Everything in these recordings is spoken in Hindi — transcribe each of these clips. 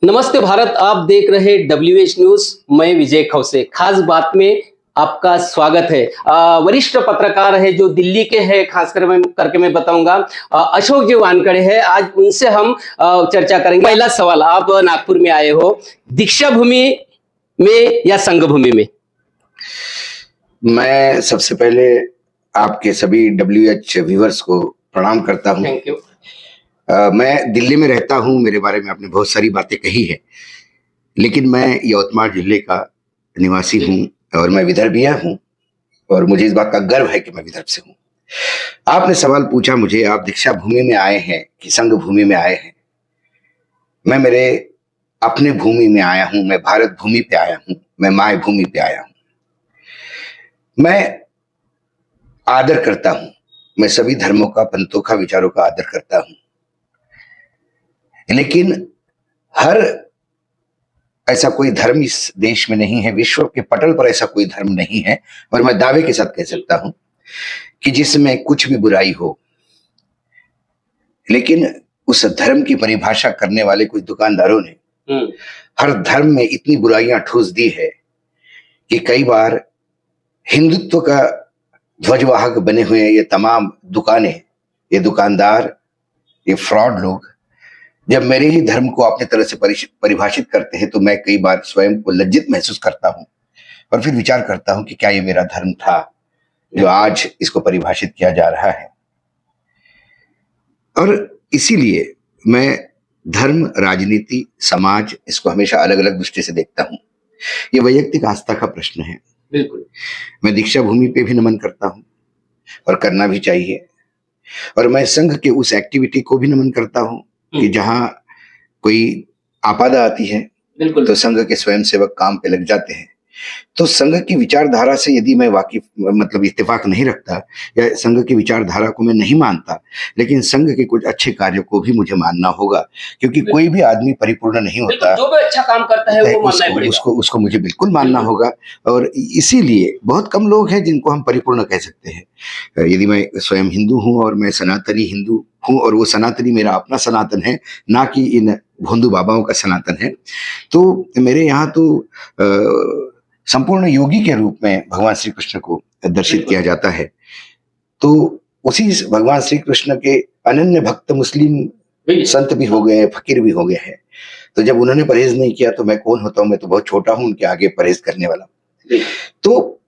नमस्ते भारत, आप देख रहे WH न्यूज। मैं विजय खौसे। खास बात में आपका स्वागत है। वरिष्ठ पत्रकार है जो दिल्ली के हैं, खासकर करके मैं बताऊंगा अशोक जी वानखड़े हैं। आज उनसे हम चर्चा करेंगे। पहला सवाल, आप नागपुर में आए हो, दीक्षा भूमि में या संघ भूमि में? मैं सबसे पहले आपके सभी WH व्यूअर्स को प्रणाम करता हूं। Thank you. मैं दिल्ली में रहता हूं, मेरे बारे में आपने बहुत सारी बातें कही है, लेकिन मैं यवतमाल जिले का निवासी हूं और मैं विदर्भीय हूं और मुझे इस बात का गर्व है कि मैं विदर्भ से हूं। आपने सवाल पूछा मुझे, आप दीक्षा भूमि में आए हैं कि संघ भूमि में आए हैं। मैं मेरे अपने भूमि में आया हूं, मैं भारत भूमि पे आया हूं, मैं माय भूमि पे आया हूं। मैं आदर करता हूं, मैं सभी धर्मों का, पंथों का, विचारों का आदर करता हूं, लेकिन हर ऐसा कोई धर्म इस देश में नहीं है, विश्व के पटल पर ऐसा कोई धर्म नहीं है, और मैं दावे के साथ कह सकता हूं कि जिसमें कुछ भी बुराई हो। लेकिन उस धर्म की परिभाषा करने वाले कुछ दुकानदारों ने हर धर्म में इतनी बुराइयां ठूस दी है कि कई बार हिंदुत्व का ध्वजवाहक बने हुए ये तमाम दुकानें, ये दुकानदार, ये फ्रॉड लोग जब मेरे ही धर्म को अपने तरह से परिभाषित करते हैं तो मैं कई बार स्वयं को लज्जित महसूस करता हूं और फिर विचार करता हूं कि क्या ये मेरा धर्म था जो आज इसको परिभाषित किया जा रहा है। और इसीलिए मैं धर्म, राजनीति, समाज, इसको हमेशा अलग अलग दृष्टि से देखता हूं। ये वैयक्तिक आस्था का प्रश्न है। बिल्कुल। मैं दीक्षा भूमि पे भी नमन करता हूं और करना भी चाहिए, और मैं संघ के उस एक्टिविटी को भी नमन करता हूं कि जहां कोई आपदा आती है तो संघ के स्वयंसेवक काम पे लग जाते हैं। तो संघ की विचारधारा से यदि मैं वाकिफ मतलब इत्तेफाक नहीं रखता या संघ की विचारधारा को मैं नहीं मानता, लेकिन संघ के कुछ अच्छे कार्यों को भी मुझे मानना होगा, क्योंकि कोई भी आदमी परिपूर्ण नहीं होता। जो भी अच्छा काम करता है वो मानना पड़ेगा। उसको मुझे बिल्कुल मानना होगा, और इसीलिए बहुत कम लोग हैं जिनको हम परिपूर्ण कह सकते हैं। यदि मैं स्वयं हिंदू हूं और मैं सनातनी हिंदू हूं, और वो सनातनी मेरा अपना सनातन है, ना कि इन भोंदू बाबाओं का सनातन है, तो मेरे यहाँ तो संपूर्ण योगी के रूप में भगवान श्री कृष्ण को दर्शित किया जाता है। तो उसी भगवान श्री कृष्ण के अनन्य भक्त मुस्लिम संत भी हो गए, फकीर भी हो गए हैं। तो जब उन्होंने परहेज नहीं किया तो मैं कौन होता हूं? मैं तो बहुत छोटा हूं उनके आगे परहेज करने वाला। तो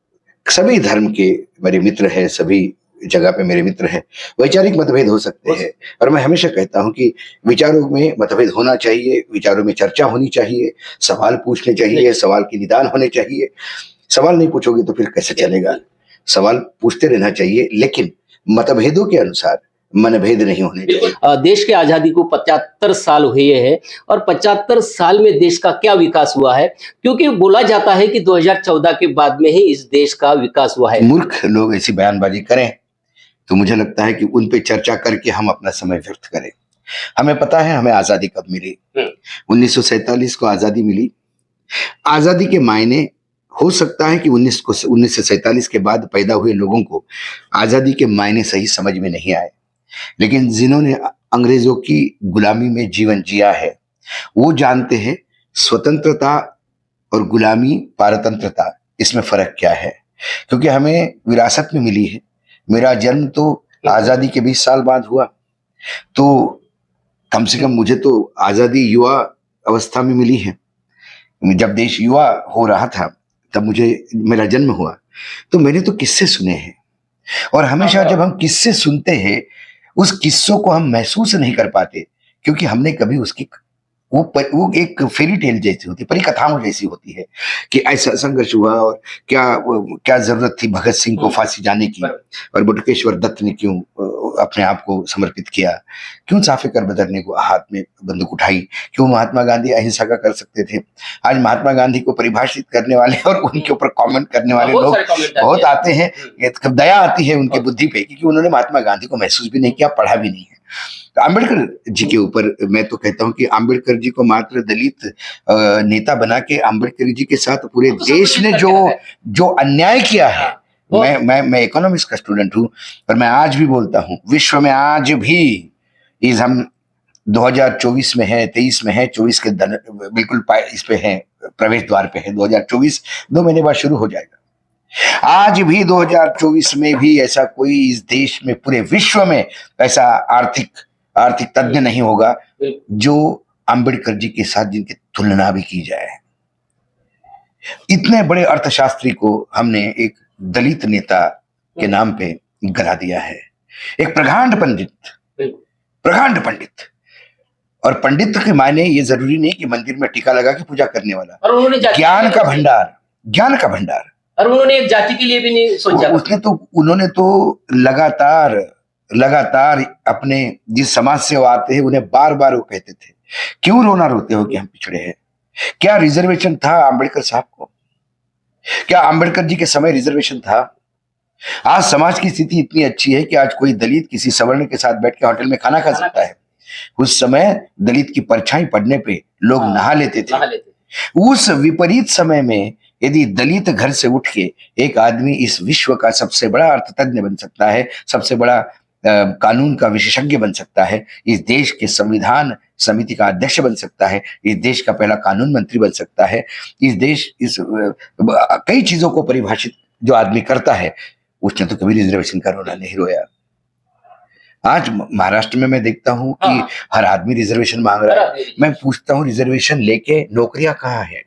सभी धर्म के मेरे मित्र हैं, सभी जगह पे मेरे मित्र हैं। वैचारिक मतभेद हो सकते हैं, और मैं हमेशा कहता हूं कि विचारों में मतभेद होना चाहिए, विचारों में चर्चा होनी चाहिए, सवाल पूछने चाहिए, सवाल के निदान होने चाहिए। सवाल नहीं पूछोगे तो फिर कैसे चलेगा? सवाल पूछते रहना चाहिए, लेकिन मतभेदों के अनुसार मनभेद नहीं होने चाहिए। देश की आजादी को 75 साल हुए हैं, और 75 साल में देश का क्या विकास हुआ है? क्योंकि बोला जाता है कि 2014 के बाद में ही इस देश का विकास हुआ है। मूर्ख लोग ऐसी बयानबाजी करें तो मुझे लगता है कि उन पे चर्चा करके हम अपना समय व्यर्थ करें। हमें पता है हमें आजादी कब मिली। 1947 को आजादी मिली। आजादी के मायने हो सकता है कि 1947 के बाद पैदा हुए लोगों को आजादी के मायने सही समझ में नहीं आए, लेकिन जिन्होंने अंग्रेजों की गुलामी में जीवन जिया है वो जानते हैं स्वतंत्रता और गुलामी, पारतंत्रता, इसमें फर्क क्या है। क्योंकि हमें विरासत में मिली है। मेरा जन्म तो आजादी के 20 साल बाद हुआ, तो कम से कम मुझे तो आजादी युवा अवस्था में मिली है। जब देश युवा हो रहा था तब मुझे मेरा जन्म हुआ। तो मैंने तो किस्से सुने हैं, और हमेशा जब हम किस्से सुनते हैं उस किस्सों को हम महसूस नहीं कर पाते, क्योंकि हमने कभी उसकी वो एक फेरी टेल जैसी होती है, परिकथाओं जैसी होती है कि ऐसा संघर्ष हुआ और क्या जरूरत थी भगत सिंह को फांसी जाने की, और बटुकेश्वर दत्त ने क्यों अपने आप को समर्पित किया, क्यों साफे बदरने को हाथ में बंदूक उठाई, क्यों महात्मा गांधी अहिंसा का कर सकते थे। आज महात्मा गांधी को परिभाषित करने वाले और उनके ऊपर कमेंट करने वाले लोग बहुत आते हैं। दया आती है उनकी बुद्धि पे, क्योंकि उन्होंने महात्मा गांधी को महसूस भी नहीं किया, पढ़ा भी नहीं है। आम्बेडकर जी के ऊपर मैं तो कहता हूं कि आम्बेडकर जी को मात्र दलित नेता बना के आम्बेडकर जी के साथ पूरे देश ने जो अन्याय किया है। मैं इकोनॉमिक्स का स्टूडेंट हूं, पर मैं आज भी बोलता हूं विश्व में आज भी हम 2024 में है, 23 में है, 24 के बिल्कुल इस पे है, प्रवेश द्वार पे है। 2024 2 महीने बाद शुरू हो जाएगा। आज भी 2024 में भी ऐसा कोई इस देश में, पूरे विश्व में ऐसा आर्थिक तज्ञ नहीं होगा जो अंबेडकर जी के साथ जिनकी तुलना भी की जाए। इतने बड़े अर्थशास्त्री को हमने एक दलित नेता के नाम पे गला दिया है। एक प्रकांड पंडित। और पंडित के मायने ये जरूरी नहीं कि मंदिर में टीका लगा के पूजा करने वाला, और उन्होंने ज्ञान का भंडार। और उन्होंने एक जाति के लिए भी नहीं सोचा। उन्होंने तो लगातार अपने जिस समाज से वो आते हैं उन्हें बार बार वो कहते थे, क्यों रोते हो कि हम पिछड़े हैं। क्या रिजर्वेशन था अंबेडकर साहब को? क्या अंबेडकर जी के समय रिजर्वेशन था? आज समाज की स्थिति इतनी अच्छी है कि आज कोई दलित किसी सवर्ण के साथ बैठ के होटल में खाना खा सकता है। उस समय दलित की परछाई पड़ने पे लोग नहा लेते थे। उस विपरीत समय में यदि दलित घर से उठ के एक आदमी इस विश्व का सबसे बड़ा अर्थतज्ञ बन सकता है, सबसे बड़ा कानून का विशेषज्ञ बन सकता है, इस देश के संविधान समिति का अध्यक्ष बन सकता है, इस देश का पहला कानून मंत्री बन सकता है, कई चीजों को परिभाषित जो आदमी करता है, उसने तो कभी रिजर्वेशन का रोना नहीं रोया। आज महाराष्ट्र में मैं देखता हूं कि हर आदमी रिजर्वेशन मांग रहा है। मैं पूछता हूं रिजर्वेशन लेके नौकरियां कहाँ है?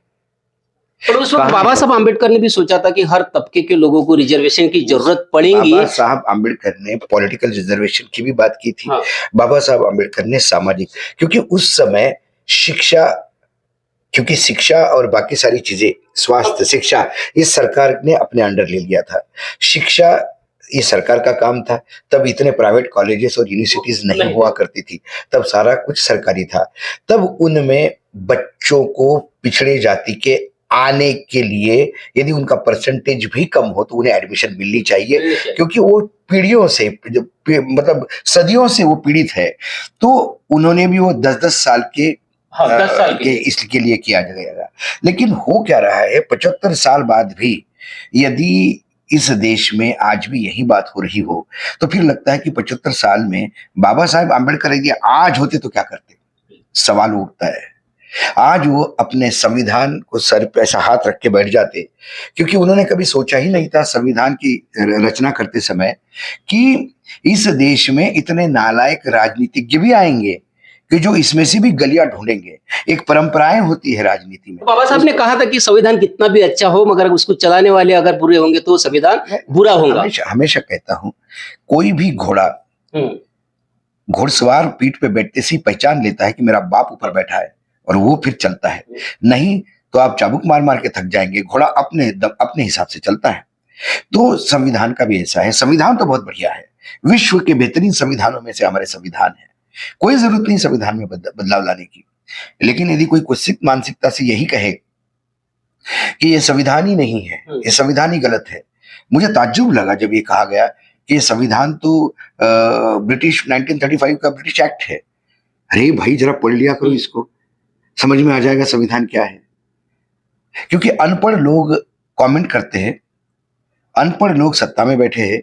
पर उस वक्त बाबा साहब आम्बेडकर ने भी सोचा था कि हर तबके के लोगों को रिजर्वेशन की जरूरत पड़ेगी। बाबा साहब आम्बेडकर ने पॉलिटिकल रिजर्वेशन की भी बात की थी। बाबा साहब आम्बेडकर ने सामाजिक, क्योंकि उस समय शिक्षा और बाकी सारी चीजें, स्वास्थ्य, शिक्षा, इस सरकार ने अपने अंडर ले लिया था। शिक्षा ये सरकार का काम था। तब इतने प्राइवेट कॉलेजेस और यूनिवर्सिटीज नहीं हुआ करती थी, तब सारा कुछ सरकारी था। तब उनमें बच्चों को पिछड़े जाति के आने के लिए यदि उनका परसेंटेज भी कम हो तो उन्हें एडमिशन मिलनी चाहिए, क्योंकि वो पीढ़ियों से, मतलब सदियों से वो पीड़ित है। तो उन्होंने भी वो 10-10 साल के 10 साल के इसके लिए किया जाएगा। लेकिन हो क्या रहा है, 75 साल बाद भी यदि इस देश में आज भी यही बात हो रही हो तो फिर लगता है कि 75 साल में बाबा साहेब आम्बेडकर यदि आज होते तो क्या करते? सवाल उठता है। आज वो अपने संविधान को सर पे ऐसा हाथ रख के बैठ जाते, क्योंकि उन्होंने कभी सोचा ही नहीं था संविधान की रचना करते समय कि इस देश में इतने नालायक राजनीतिज्ञ भी आएंगे कि जो इसमें से भी गलियां ढूंढेंगे। एक परंपराएं होती है राजनीति में। बाबा साहब ने कहा था कि संविधान कितना भी अच्छा हो मगर उसको चलाने वाले अगर बुरे होंगे तो संविधान बुरा होगा। हमेशा कहता हूं, कोई भी घोड़सवार पीठ पे बैठते से पहचान लेता है कि मेरा बाप ऊपर बैठा है और वो फिर चलता है। नहीं तो आप चाबुक मार मार के थक जाएंगे। घोड़ा अपने हिसाब से चलता है। तो संविधान का भी ऐसा है। संविधान तो बहुत बढ़िया है, विश्व के बेहतरीन संविधानों में से हमारे संविधान है। कोई जरूरत नहीं संविधान में बदलाव लाने की। लेकिन यदि कोई कुत्सित मानसिकता से यही कहे कि ये संविधान ही नहीं है, ये संविधान ही गलत है, मुझे ताज्जुब लगा जब ये कहा गया कि संविधान तो ब्रिटिश 1935 का ब्रिटिश एक्ट है। अरे भाई जरा पढ़ लिया करो इसको, समझ में आ जाएगा संविधान क्या है। क्योंकि अनपढ़ लोग कमेंट करते हैं, अनपढ़ लोग सत्ता में बैठे हैं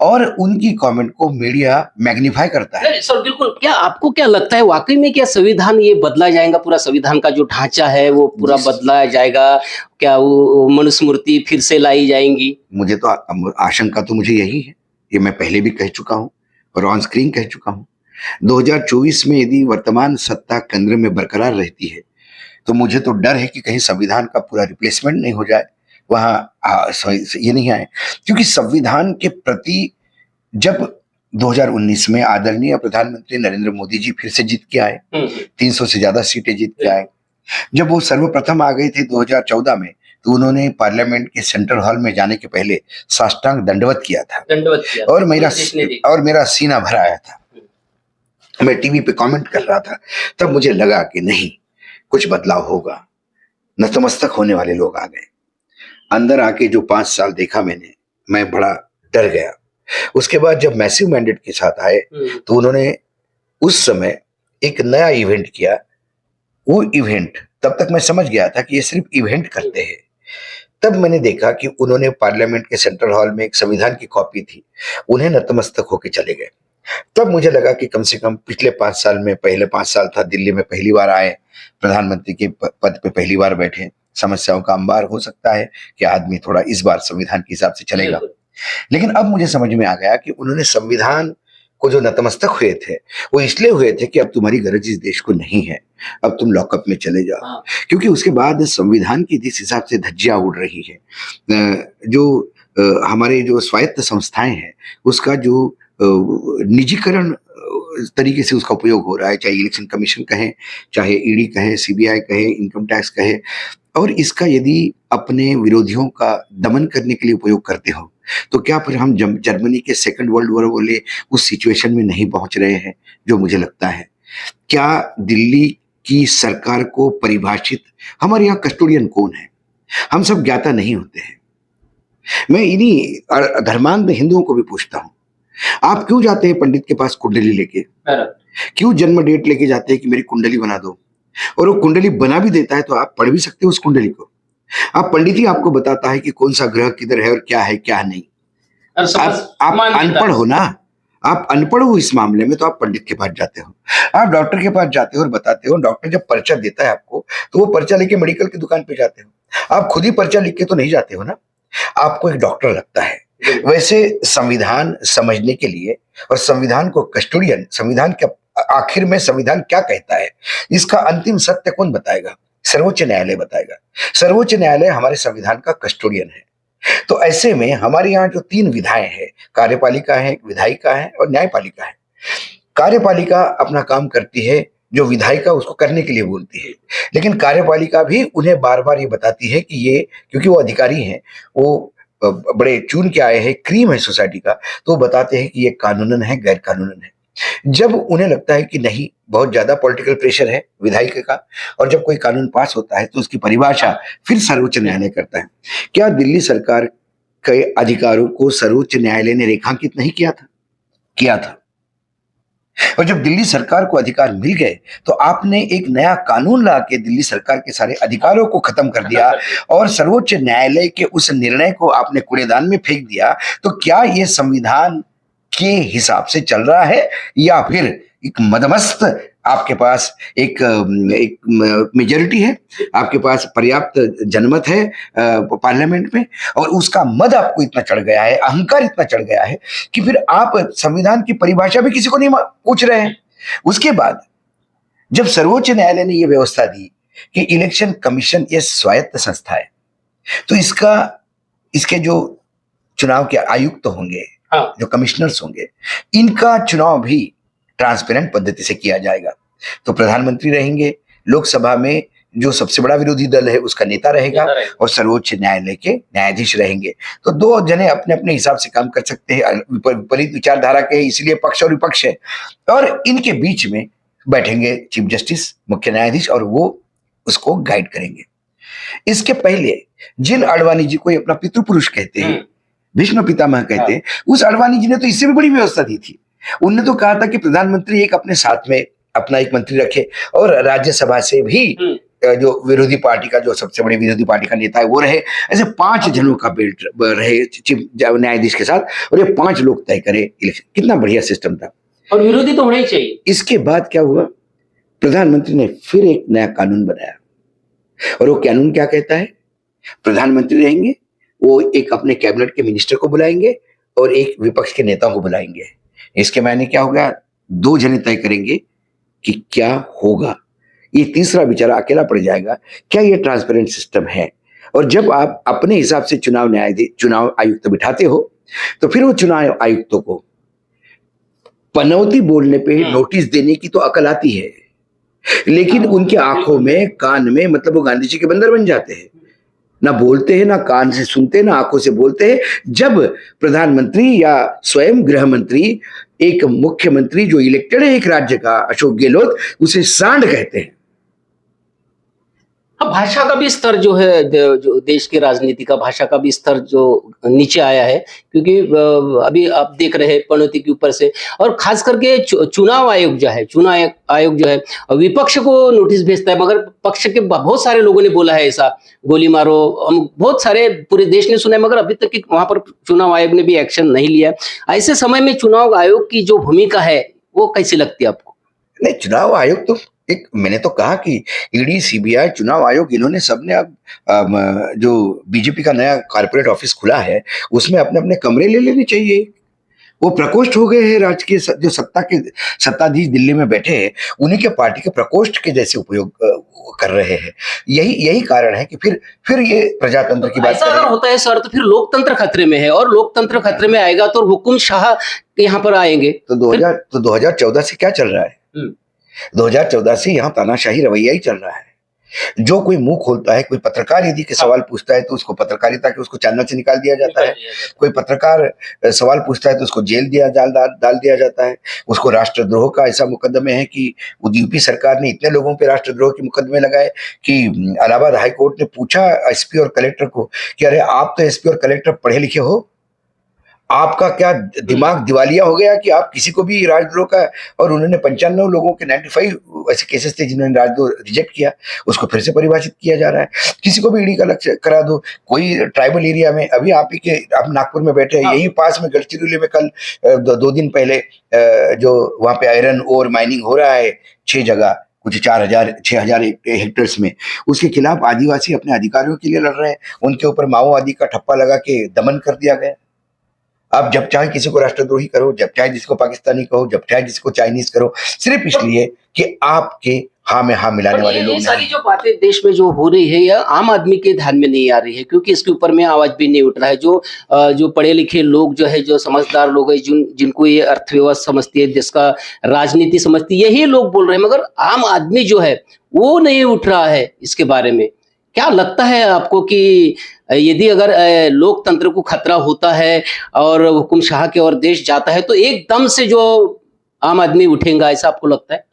और उनकी कमेंट को मीडिया मैग्नीफाई करता है। सर बिल्कुल। क्या आपको क्या लगता है वाकई में क्या संविधान ये बदला जाएगा? पूरा संविधान का जो ढांचा है वो पूरा बदला जाएगा? क्या वो मनुस्मृति फिर से लाई जाएंगी? मुझे तो आशंका तो मुझे यही है, ये मैं पहले भी कह चुका हूं और ऑन स्क्रीन कह चुका हूं। 2024 में यदि वर्तमान सत्ता केंद्र में बरकरार रहती है तो मुझे तो डर है कि कहीं संविधान का पूरा रिप्लेसमेंट नहीं हो जाए, वहां ये नहीं आए। क्योंकि संविधान के प्रति जब 2019 में आदरणीय प्रधानमंत्री नरेंद्र मोदी जी फिर से जीत के आए, 300 से ज्यादा सीटें जीत के आए, जब वो सर्वप्रथम आ गए थे 2014 में, तो उन्होंने पार्लियामेंट के सेंट्रल हॉल में जाने के पहले साष्टांग दंडवत किया था और मेरा सीना भर आया था। मैं टीवी पे कमेंट कर रहा था, तब मुझे लगा कि नहीं, कुछ बदलाव होगा। नतमस्तक होने वाले लोग आ गए। अंदर आके जो 5 साल देखा मैं बड़ा डर गया। उसके बाद जब मैसिव मैंडेट के साथ आए तो उन्होंने उस समय एक नया इवेंट किया। वो इवेंट, तब तक मैं समझ गया था कि ये सिर्फ इवेंट करते हैं। तब मैंने देखा कि उन्होंने पार्लियामेंट के सेंट्रल हॉल में एक संविधान की कॉपी थी, उन्हें नतमस्तक होके चले गए। तब मुझे लगा कि कम से कम पिछले 5 साल में, पहले 5 साल था, दिल्ली में पहली बार आए, प्रधानमंत्री के पद पे पहली बार बैठे, समस्याओं का अंबार, हो सकता है कि आदमी थोड़ा इस बार संविधान के हिसाब से चलेगा। बिल्कुल। लेकिन अब मुझे समझ में आ गया कि उन्होंने संविधान को जो नतमस्तक हुए थे, वो इसलिए हुए थे कि अब तुम्हारी गरज इस देश को नहीं है, अब तुम लॉकअप में चले जाओ। हाँ। क्योंकि उसके बाद संविधान की जिस हिसाब से धज्जियां उड़ रही है, जो हमारे जो स्वायत्त संस्थाएं हैं, उसका जो निजीकरण तरीके से उसका उपयोग हो रहा है, चाहे इलेक्शन कमीशन कहें, चाहे ईडी कहे, सीबीआई कहे, इनकम टैक्स कहे, और इसका यदि अपने विरोधियों का दमन करने के लिए उपयोग करते हो, तो क्या फिर हम जर्मनी के सेकंड वर्ल्ड वॉर वाले उस सिचुएशन में नहीं पहुंच रहे हैं जो मुझे लगता है? क्या दिल्ली की सरकार को परिभाषित, हमारे यहाँ कस्टोडियन कौन है? हम सब ज्ञाता नहीं होते हैं। मैं इन्हीं धर्मांध हिंदुओं को भी पूछता हूं, आप क्यों जाते हैं पंडित के पास कुंडली लेके? क्यों जन्म डेट लेके जाते हैं कि मेरी कुंडली बना दो? और वो कुंडली बना भी देता है तो आप पढ़ भी सकते हो उस कुंडली को। आप पंडित ही आपको बताता है कि कौन सा ग्रह किधर है और क्या नहीं। आप अनपढ़ हो ना, आप अनपढ़ हो इस मामले में, तो आप पंडित के पास जाते हो, आप डॉक्टर के पास जाते हो और बताते हो। डॉक्टर जब पर्चा देता है आपको, तो वो पर्चा लेके मेडिकल की दुकान पे जाते हो। आप खुद ही पर्चा लिख के तो नहीं जाते हो ना, आपको एक डॉक्टर लगता है। वैसे संविधान समझने के लिए और संविधान को कस्टोडियन, संविधान के आखिर में संविधान क्या कहता है, इसका अंतिम सत्य कौन बताएगा? सर्वोच्च न्यायालय बताएगा। सर्वोच्च न्यायालय हमारे संविधान का कस्टोडियन है। तो ऐसे में हमारे यहाँ जो 3 विधाएं हैं, कार्यपालिका है, विधायिका है और न्यायपालिका है। कार्यपालिका अपना काम करती है जो विधायिका उसको करने के लिए बोलती है, लेकिन कार्यपालिका भी उन्हें बार बार ये बताती है कि ये, क्योंकि वो अधिकारी हैं, वो बड़े चुन के आए हैं, क्रीम है सोसाइटी का, तो वो बताते हैं कि ये कानूनन है, गैर कानूनन है। जब उन्हें लगता है कि नहीं, बहुत ज्यादा पॉलिटिकल प्रेशर है विधायिका का, और जब कोई कानून पास होता है तो उसकी परिभाषा फिर सर्वोच्च न्यायालय करता है। क्या दिल्ली सरकार के अधिकारों को सर्वोच्च न्यायालय ने रेखांकित नहीं किया था? किया था। और जब दिल्ली सरकार को अधिकार मिल गए, तो आपने एक नया कानून ला के दिल्ली सरकार के सारे अधिकारों को खत्म कर दिया और सर्वोच्च न्यायालय के उस निर्णय को आपने कूड़ेदान में फेंक दिया। तो क्या ये संविधान के हिसाब से चल रहा है, या फिर एक मदमस्त आपके पास एक मेजॉरिटी है, आपके पास पर्याप्त जनमत है पार्लियामेंट में, और उसका मद आपको इतना चढ़ गया है, अहंकार इतना चढ़ गया है कि फिर आप संविधान की परिभाषा भी किसी को नहीं पूछ रहे हैं। उसके बाद जब सर्वोच्च न्यायालय ने यह व्यवस्था दी कि इलेक्शन कमीशन ये स्वायत्त संस्था है, तो इसके जो चुनाव के आयुक्त होंगे, जो कमिश्नर्स होंगे, इनका चुनाव भी ट्रांसपेरेंट पद्धति से किया जाएगा। तो प्रधानमंत्री रहेंगे, लोकसभा में जो सबसे बड़ा विरोधी दल है उसका नेता रहेगा, और सर्वोच्च न्यायालय के न्यायाधीश रहेंगे। तो 2 जने अपने अपने हिसाब से काम कर सकते हैं, विपरीत विचारधारा के, इसलिए पक्ष और विपक्ष है, और इनके बीच में बैठेंगे चीफ जस्टिस, मुख्य न्यायाधीश, और वो उसको गाइड करेंगे। इसके पहले जिन आडवाणी जी को अपना पितृपुरुष कहते हैं, भीष्म पितामह कहते हैं, उस आडवाणी जी ने तो इससे भी बड़ी व्यवस्था दी थी। उन्होंने तो कहा था कि प्रधानमंत्री एक अपने साथ में अपना एक मंत्री रखे, और राज्यसभा से भी जो विरोधी पार्टी का, जो सबसे बड़ी विरोधी पार्टी का नेता है वो रहे। ऐसे 5 जनों का बेल्ट रहे चीफ न्यायाधीश के साथ, और ये 5 लोग तय करे इलेक्शन। कितना बढ़िया सिस्टम था, और विरोधी तो होना ही चाहिए। इसके बाद क्या हुआ, प्रधानमंत्री ने फिर एक नया कानून बनाया, और वो कानून क्या कहता है, प्रधानमंत्री रहेंगे, वो एक अपने कैबिनेट के मिनिस्टर को बुलाएंगे और एक विपक्ष के नेताओं को बुलाएंगे। इसके मायने क्या होगा, 2 जने तय करेंगे कि क्या होगा। ये तीसरा बेचारा अकेला पड़ जाएगा। क्या ये ट्रांसपेरेंट सिस्टम है? और जब आप अपने हिसाब से चुनाव आयुक्त बिठाते हो, तो फिर वो चुनाव आयुक्तों को पनौती बोलने पे नोटिस देने की तो अकल आती है, लेकिन उनके आंखों में, कान में, मतलब वो गांधी जी के बंदर बन जाते हैं। ना बोलते हैं, ना कान से सुनते, ना आंखों से बोलते हैं। जब प्रधानमंत्री या स्वयं गृह मंत्री, एक मुख्यमंत्री जो इलेक्टेड है एक राज्य का, अशोक गहलोत, उसे सांड कहते हैं, हाँ, भाषा का भी स्तर जो है जो देश की राजनीति का भाषा का भी स्तर जो नीचे आया है, क्योंकि अभी आप देख रहे हैं पनौती के ऊपर से, और खास करके चुनाव आयोग जो है, आयोग जो है विपक्ष को नोटिस भेजता है, मगर पक्ष के बहुत सारे लोगों ने बोला है ऐसा, गोली मारो, हम बहुत सारे पूरे देश ने सुना है, मगर अभी तक वहां पर चुनाव आयोग ने भी एक्शन नहीं लिया। ऐसे समय में चुनाव आयोग की जो भूमिका है वो कैसी लगती है आपको? नहीं, चुनाव आयोग तो एक, मैंने तो कहा कि ईडी, सीबीआई, चुनाव आयोग, इन्होंने सबने अब जो बीजेपी का नया कॉर्पोरेट ऑफिस खुला है उसमें अपने अपने कमरे ले लेने चाहिए। वो प्रकोष्ठ हो गए हैं राजकीय जो सत्ताधीश दिल्ली में बैठे हैं, उन्हीं के पार्टी के प्रकोष्ठ के जैसे उपयोग कर रहे हैं। यही कारण है कि फिर ये प्रजातंत्र की बात ऐसा अगर होता है सर, तो फिर लोकतंत्र खतरे में है, और लोकतंत्र खतरे में आएगा तो हुकुम शाह यहाँ पर आएंगे। तो 2014 से क्या चल रहा है? 2014 से यहाँ तानाशाही रवैया ही चल रहा है। जो कोई मुंह खोलता है, कोई पत्रकार यदि के सवाल पूछता है तो उसको पत्रकारिता के उसको चैनल से निकाल दिया जाता है। कोई पत्रकार सवाल पूछता है तो उसको जेल डाल दिया जाता है। उसको राष्ट्रद्रोह का ऐसा मुकदमे है कि यूपी सरकार ने इतने लोगों पे राष्ट्रद्रोह के मुकदमे लगाए कि इलाहाबाद हाई कोर्ट ने पूछा एसपी और कलेक्टर को कि अरे आप तो एसपी और कलेक्टर पढ़े लिखे हो, आपका क्या दिमाग दिवालिया हो गया कि आप किसी को भी राजद्रोह का, और उन्होंने 95 लोगों के 95 ऐसे केसेस थे जिन्होंने राजद्रोह रिजेक्ट किया, उसको फिर से परिभाषित किया जा रहा है। किसी को भी ईडी का लक्ष्य करा दो, कोई ट्राइबल एरिया में, अभी आप नागपुर में बैठे हैं, यही पास में गढ़चिरौली में कल 2 दिन पहले जो वहां पे आयरन ओर माइनिंग हो रहा है 6 जगह, कुछ 6,000 हेक्टेयर्स में, उसके खिलाफ आदिवासी अपने अधिकारों के लिए लड़ रहे हैं, उनके ऊपर माओवादी का ठप्पा लगा के दमन कर दिया गया। आप जब चाहे किसी को राष्ट्रद्रोही करो, जब चाहे जिसको पाकिस्तानी कहो, जब चाहे जिसको चाइनीज करो, सिर्फ इसलिए कि आपके हाँ में हाँ मिलाने वाले लोग। ये सारी जो बातें देश में जो हो रही है, यह आम आदमी के ध्यान में नहीं आ रही है, क्योंकि इसके ऊपर में आवाज भी नहीं उठ रहा है। जो पढ़े लिखे लोग जो है, जो समझदार लोग है, जिनको ये अर्थव्यवस्था समझती है, देश का राजनीति समझती है, यही लोग बोल रहे हैं, मगर आम आदमी जो है वो नहीं उठ रहा है इसके बारे में। क्या लगता है आपको कि यदि अगर लोकतंत्र को खतरा होता है और हुकुम शाह की ओर देश जाता है, तो एकदम से जो आम आदमी उठेगा, ऐसा आपको लगता है?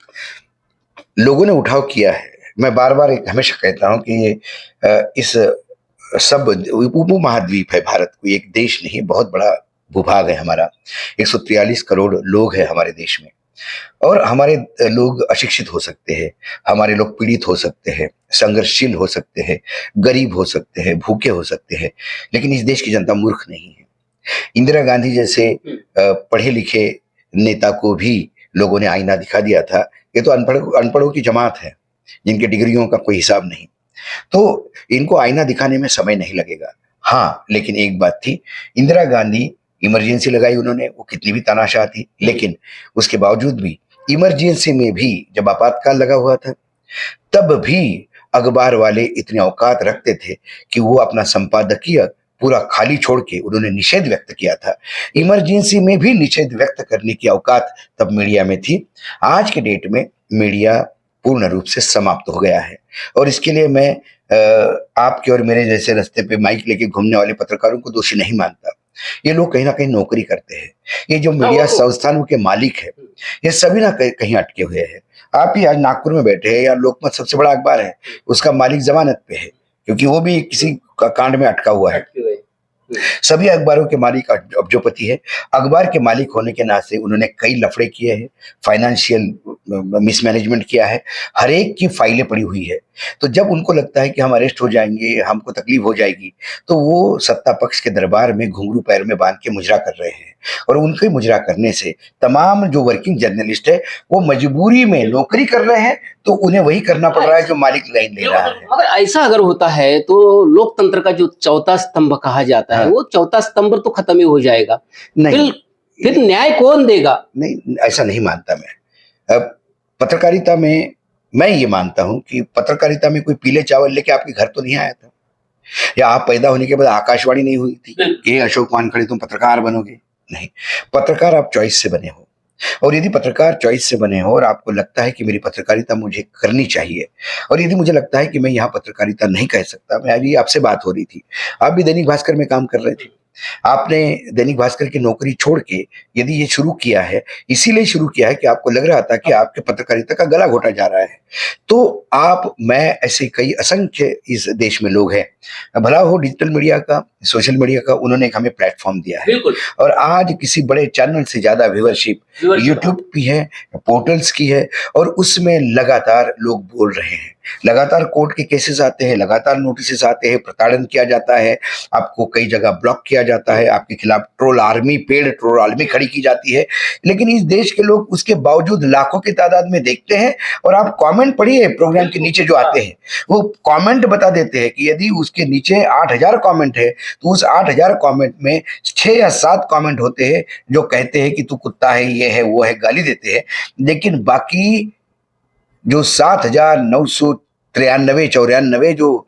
लोगों ने उठाव किया है। मैं बार बार हमेशा कहता हूं कि ये इस सब उपमहाद्वीप है भारत, कोई एक देश नहीं, बहुत बड़ा भूभाग है हमारा। 143 करोड़ लोग हैं हमारे देश में, और हमारे लोग अशिक्षित हो सकते हैं, हमारे लोग पीड़ित हो सकते हैं, संघर्षशील हो सकते हैं, गरीब हो सकते हैं, भूखे हो सकते हैं, लेकिन इस देश की जनता मूर्ख नहीं है। इंदिरा गांधी जैसे पढ़े लिखे नेता को भी लोगों ने आईना दिखा दिया था, ये तो अनपढ़ों की जमात है जिनके डिग्रियों का कोई हिसाब नहीं, तो इनको आईना दिखाने में समय नहीं लगेगा। हाँ, लेकिन एक बात थी, इंदिरा गांधी इमरजेंसी लगाई उन्होंने, वो कितनी भी तानाशाह थी, लेकिन उसके बावजूद भी इमरजेंसी में भी जब आपातकाल लगा हुआ था, तब भी अखबार वाले इतने औकात रखते थे कि वो अपना संपादकीय पूरा खाली छोड़ के उन्होंने निषेध व्यक्त किया था। इमरजेंसी में भी निषेध व्यक्त करने की औकात तब मीडिया में थी। आज के डेट में मीडिया पूर्ण रूप से समाप्त हो गया है, और इसके लिए मैं आपके और मेरे जैसे रास्ते पे माइक लेके घूमने वाले पत्रकारों को दोषी नहीं मानता। ये लोग कहीं ना कहीं नौकरी करते हैं। ये जो मीडिया संस्थानों के मालिक है, ये सभी ना कहीं अटके हुए हैं। आप ही आज नागपुर में बैठे हैं, या लोकमत सबसे बड़ा अखबार है, उसका मालिक जमानत पे है, क्योंकि वो भी किसी कांड में अटका हुआ है। सभी अखबारों के मालिक अब्जोपति है। अखबार के मालिक होने के नाते उन्होंने कई लफड़े किए हैं, फाइनेंशियल मिसमैनेजमेंट किया है, हर एक की फाइलें पड़ी हुई है। तो जब उनको लगता है कि हम अरेस्ट हो जाएंगे, हमको तकलीफ हो जाएगी, तो वो सत्ता पक्ष के दरबार में घुंघरू पैर में बांध के मुजरा कर रहे हैं, और उनके मुजरा करने से तमाम जो वर्किंग जर्नलिस्ट है वो मजबूरी में नौकरी कर रहे हैं, तो उन्हें वही करना पड़ रहा है जो मालिक लाइन ले रहा है। मगर ऐसा अगर होता है तो लोकतंत्र का जो चौथा स्तंभ कहा जाता है, वो चौथा स्तंभ तो खत्म ही हो जाएगा। नहीं, फिर न्याय कौन देगा? नहीं, ऐसा नहीं मानता मैं। पत्रकारिता में मैं ये मानता हूं कि पत्रकारिता में कोई पीले चावल लेके आपके घर तो नहीं आया था, या आप पैदा होने के बाद आकाशवाणी नहीं हुई थी कि अशोक वानखड़े तुम पत्रकार बनोगे। नहीं, पत्रकार आप चॉइस से बने हो, और यदि पत्रकार चॉइस से बने हो और आपको लगता है कि मेरी पत्रकारिता मुझे करनी चाहिए, और यदि मुझे लगता है कि मैं यहाँ पत्रकारिता नहीं कह सकता, मैं अभी आपसे बात हो रही थी, आप भी दैनिक भास्कर में काम कर रहे थे, आपने दैनिक भास्कर की नौकरी छोड़ के यदि ये शुरू किया है, इसीलिए शुरू किया है कि आपको लग रहा था कि आपके पत्रकारिता का गला घोटा जा रहा है, तो आप, मैं, ऐसे कई असंख्य इस देश में लोग हैं, भला हो डिजिटल मीडिया का, सोशल मीडिया का, उन्होंने एक हमें प्लेटफॉर्म दिया है। बिल्कुल। और आज किसी बड़े चैनल से ज्यादा व्यूअरशिप यूट्यूब की है, पोर्टल्स की है, और उसमें लगातार लोग बोल रहे हैं, लगातार कोर्ट के केसेस आते हैं, लगातार नोटिस आते हैं, प्रताड़न किया जाता है, आपको कई जगह ब्लॉक किया जाता है, आपके खिलाफ troll army, paid troll army खड़ी की जाती है। लेकिन इस देश के लोग उसके बावजूद लाखों की तादाद में देखते हैं, और आप कमेंट पढ़िए प्रोग्राम के नीचे जो आते हैं, वो कमेंट बता देते हैं कि यदि उसके नीचे 8,000 कमेंट है तो उस 8,000 कमेंट में 6 या 7 कमेंट होते हैं जो कहते हैं कि तू कुत्ता है, ये है, वो है, गाली देते हैं। लेकिन बाकी जो 7,993 94 जो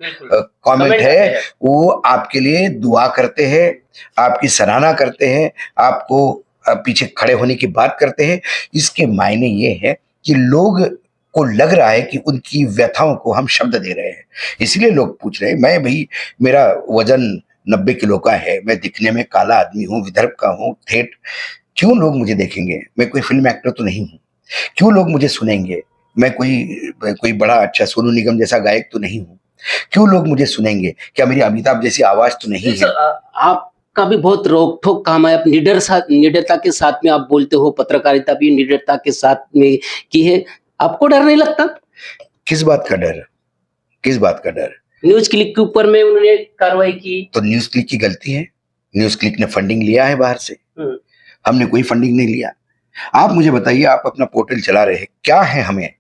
कमेंट है, वो आपके लिए दुआ करते हैं, आपकी सराहना करते हैं, आपको पीछे खड़े होने की बात करते हैं। इसके मायने ये है कि लोग को लग रहा है कि उनकी व्यथाओं को हम शब्द दे रहे हैं, इसलिए लोग पूछ रहे हैं। मैं भी, मेरा वजन 90 किलो का है, मैं दिखने में काला आदमी हूँ, विदर्भ का हूँ, ठेठ, क्यों लोग मुझे देखेंगे? मैं कोई फिल्म एक्टर तो नहीं हूँ, क्यों लोग मुझे सुनेंगे? मैं कोई बड़ा अच्छा सोनू निगम जैसा गायक तो नहीं हूँ, क्यों लोग मुझे सुनेंगे? क्या मेरी अमिताभ जैसी आवाज तो नहीं है? आपका भी बहुत रोक ठोक काम है, आप निडरता के साथ में आप बोलते हो, पत्रकारिता भी निडरता के साथ में की है, आपको डर नहीं लगता? किस बात का डर? किस बात का डर? न्यूज क्लिक के ऊपर में उन्होंने कार्रवाई की तो न्यूज क्लिक की गलती है? न्यूज क्लिक ने फंडिंग लिया है बाहर से? हमने कोई फंडिंग नहीं लिया। आप मुझे बताइए, आप अपना पोर्टल चला रहे हैं, क्या है हमें?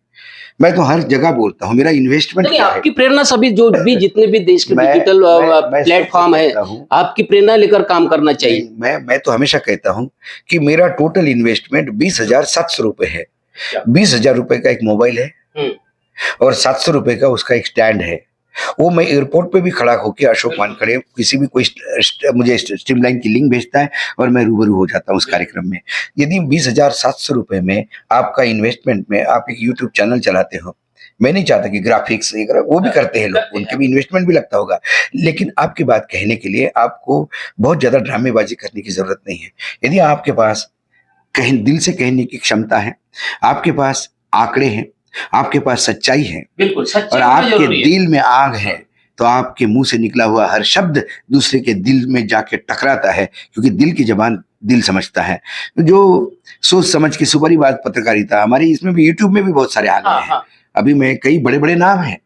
मैं तो हर जगह बोलता हूँ, मेरा इन्वेस्टमेंट क्या है? आपकी प्रेरणा सभी जो भी जितने भी देश के डिजिटल प्लेटफॉर्म है, आपकी प्रेरणा लेकर काम करना चाहिए। मैं तो हमेशा कहता हूँ कि मेरा टोटल इन्वेस्टमेंट 20,700 रुपए है। 20,000 रुपए का एक मोबाइल है और 700 रुपए का उसका एक स्टैंड है। वो मैं एयरपोर्ट पे भी खड़ा होकर अशोक वानखड़े किसी भी कोई मुझे स्ट्रीमलाइन की लिंक भेजता है और मैं रूबरू हो जाता हूँ उस कार्यक्रम में। यदि 20,700 रुपए में आपका इन्वेस्टमेंट में आप एक यूट्यूब चैनल चलाते हो, मैं नहीं चाहता कि ग्राफिक्स वो भी करते हैं लोग, उनके भी इन्वेस्टमेंट भी लगता होगा, लेकिन आपकी बात कहने के लिए आपको बहुत ज्यादा ड्रामेबाजी करने की जरूरत नहीं है। यदि आपके पास कहीं दिल से कहने की क्षमता है, आपके पास आंकड़े हैं, आपके पास सच्चाई है, बिल्कुल और आपके दिल में आग है, तो आपके मुंह से निकला हुआ हर शब्द दूसरे के दिल में जाके टकराता है, क्योंकि दिल की जबान दिल समझता है। जो सोच समझ की सुपरी बात पत्रकारिता हमारी, इसमें भी यूट्यूब में भी बहुत सारे आ गए हैं। अभी मैं कई बड़े बड़े नाम हैं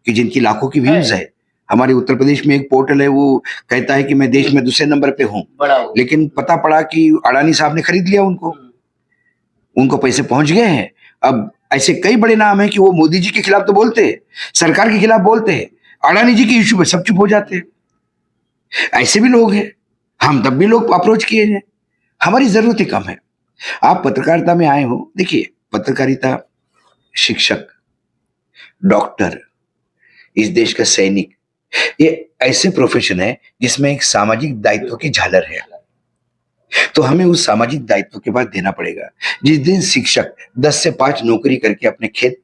कि जिनकी लाखों की व्यूज है। हमारे उत्तर प्रदेश में एक पोर्टल है, वो कहता है कि मैं देश में दूसरे नंबर पे हूँ, लेकिन पता पड़ा कि अडानी साहब ने खरीद लिया उनको पैसे पहुंच गए हैं। अब ऐसे कई बड़े नाम हैं कि वो मोदी जी के खिलाफ तो बोलते हैं, सरकार के खिलाफ बोलते हैं, अडानी जी के इश्यू पे सब चुप हो जाते हैं। ऐसे भी लोग हैं, हम तब भी लोग अप्रोच किए हैं। हमारी जरूरत ही कम है। आप पत्रकारिता में आए हो, देखिए पत्रकारिता, शिक्षक, डॉक्टर, इस देश का सैनिक, ये ऐसे प्रोफेशन है जिसमें एक सामाजिक दायित्व की झालर है, तो हमें उस सामाजिक दायित्व के बाद देना पड़ेगा। जिस दिन शिक्षक 10 से 5 नौकरी करके अपने खेत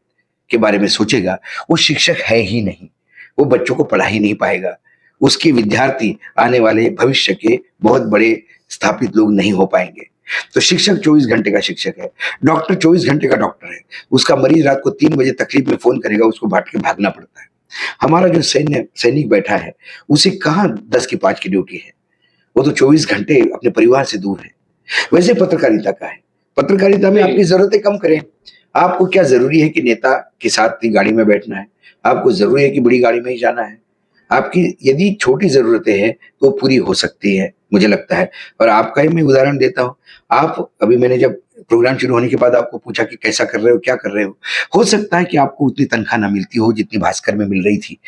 के बारे में सोचेगा, वो शिक्षक है ही नहीं, वो बच्चों को पढ़ा ही नहीं पाएगा, उसके विद्यार्थी आने वाले भविष्य के बहुत बड़े स्थापित लोग नहीं हो पाएंगे। तो शिक्षक 24 घंटे का शिक्षक है, डॉक्टर 24 घंटे का डॉक्टर है। उसका मरीज रात को 3 बजे तकलीफ में फोन करेगा, उसको भाग के भागना पड़ता है। हमारा जो सैनिक बैठा है, उसे कहाँ 10 की 5 की ड्यूटी है, वो तो 24 घंटे अपने परिवार से दूर है। वैसे पत्रकारिता का है, पत्रकारिता में आपकी जरूरतें कम करें। आपको क्या जरूरी है कि नेता के साथ ही गाड़ी में बैठना है? आपको जरूरी है कि बड़ी गाड़ी में ही जाना है? आपकी यदि छोटी जरूरतें हैं तो पूरी हो सकती है, मुझे लगता है। और आपका ही मैं उदाहरण देता हूँ। आप अभी, मैंने जब प्रोग्राम शुरू होने के बाद आपको पूछा कि कैसा कर रहे हो, क्या कर रहे हो सकता है कि आपको उतनी तनख्वाह ना मिलती हो जितनी भास्कर में मिल रही थी,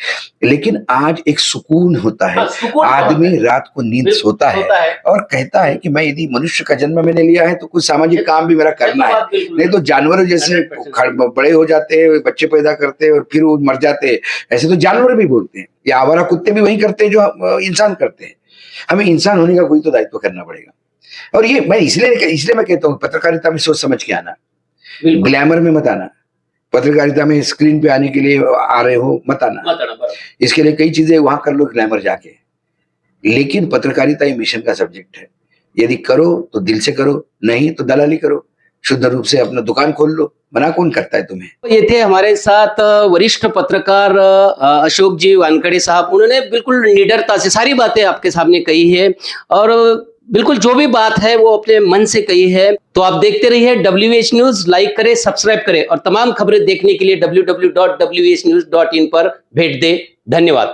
लेकिन आज एक सुकून होता है। आदमी रात को नींद सोता है और कहता है कि मैं, यदि मनुष्य का जन्म मैंने लिया है तो कुछ सामाजिक काम भी मेरा करना है। नहीं तो जानवर जैसे बड़े हो जाते हैं, बच्चे पैदा करते हैं और फिर वो मर जाते हैं, ऐसे तो जानवर भी बोलते हैं, या आवारा कुत्ते भी वही करते हैं जो इंसान करते हैं। हमें इंसान होने का कोई तो दायित्व करना पड़ेगा। और ये मैं इसलिए मैं कहता हूँ, पत्रकारिता में सोच समझ के आना, ग्लैमर में मत आना। पत्रकारिता में स्क्रीन पे आने के लिए आ रहे हो, मत आना। इसके लिए कई चीजें वहां कर लो ग्लैमर जाके, लेकिन पत्रकारिता ही मिशन का सब्जेक्ट है। यदि करो तो दिल से करो, नहीं तो दलाली करो, शुद्ध रूप से अपना दुकान खोल लो, मना कौन करता है तुम्हें। ये थे हमारे साथ वरिष्ठ पत्रकार अशोक जी वानखेड़े साहब। उन्होंने बिल्कुल निडरता से सारी बातें आपके सामने कही है और बिल्कुल जो भी बात है वो अपने मन से कही है। तो आप देखते रहिए WH न्यूज, लाइक करें, सब्सक्राइब करें और तमाम खबरें देखने के लिए www.whnews.in पर भेंट दें। धन्यवाद।